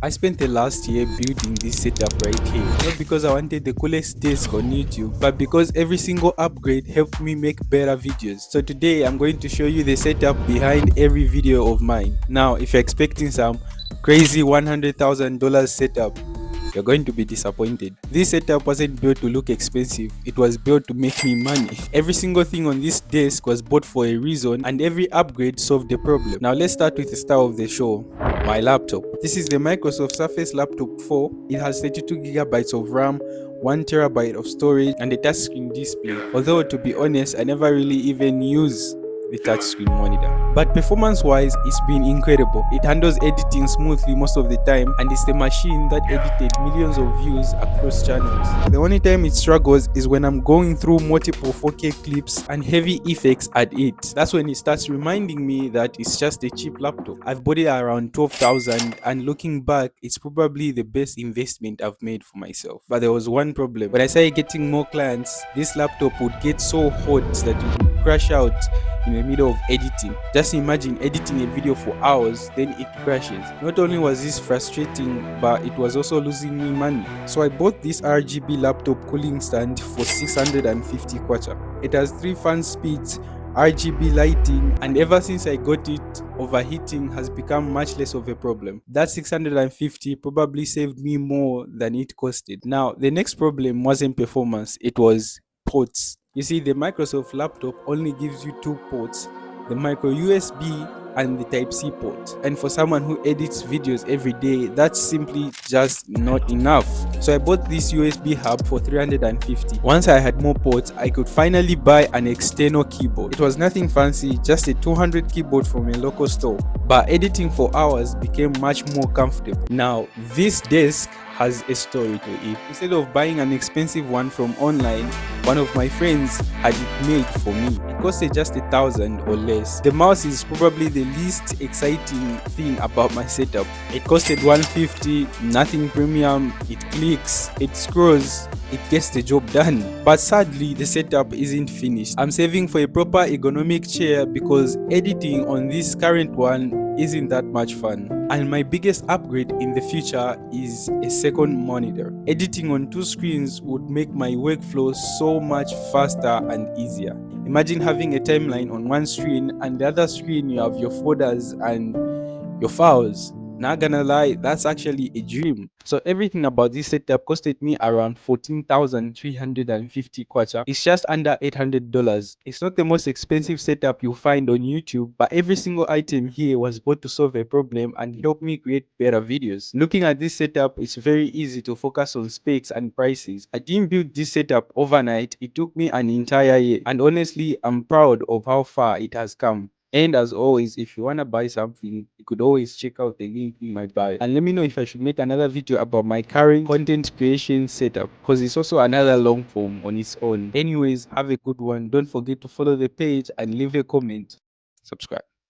I spent the last year building this setup right here, not because I wanted the coolest desk on YouTube, but because every single upgrade helped me make better videos. So today I'm going to show you the setup behind every video of mine. Now if you're expecting some crazy $100,000 setup, you're going to be disappointed. This setup wasn't built to look expensive, it was built to make me money. Every single thing on this desk was bought for a reason and every upgrade solved the problem. Now let's start with the star of the show, my laptop. This is the Microsoft Surface Laptop 4. It has 32GB of RAM, 1TB of storage and a touchscreen display. Although to be honest, I never really even use the touchscreen monitor. But performance wise, it's been incredible. It handles editing smoothly most of the time and it's the machine that edited millions of views across channels. The only time it struggles is when I'm going through multiple 4K clips and heavy effects at it. That's when it starts reminding me that it's just a cheap laptop. I've bought it around 12,000 and looking back, it's probably the best investment I've made for myself. But there was one problem. When I started getting more clients, this laptop would get so hot that it would crash out in the middle of editing. Just imagine editing a video for hours, then it crashes. Not only was this frustrating, but it was also losing me money. So I bought this RGB laptop cooling stand for 650 kwacha. It has 3 fan speeds, RGB lighting, and ever since I got it, overheating has become much less of a problem. That 650 probably saved me more than it costed. Now, the next problem wasn't performance, it was ports. You see, the Microsoft laptop only gives you 2 ports, the micro USB and the Type-C port. And for someone who edits videos every day, that's simply just not enough. So I bought this USB hub for 350. Once I had more ports, I could finally buy an external keyboard. It was nothing fancy, just a 200 keyboard from a local store. But editing for hours became much more comfortable. Now, this desk has a story to it. Instead of buying an expensive one from online, one of my friends had it made for me. It costed just 1,000 or less. The mouse is probably the least exciting thing about my setup. It costed 150, nothing premium, it clicks, it scrolls, it gets the job done. But sadly, the setup isn't finished. I'm saving for a proper ergonomic chair because editing on this current one isn't that much fun. And my biggest upgrade in the future is a second monitor. Editing on 2 screens would make my workflow so much faster and easier. Imagine having a timeline on one screen and the other screen you have your folders and your files. Not gonna lie, that's actually a dream. So everything about this setup costed me around 14,350 kwacha. It's just under $800. It's not the most expensive setup you'll find on YouTube, but every single item here was bought to solve a problem and help me create better videos. Looking at this setup, it's very easy to focus on specs and prices. I didn't build this setup overnight, it took me an entire year. And honestly, I'm proud of how far it has come. And as always, if you want to buy something, you could always check out the link in my bio. And let me know if I should make another video about my current content creation setup, because it's also another long form on its own. Anyways, have a good one. Don't forget to follow the page and leave a comment. Subscribe.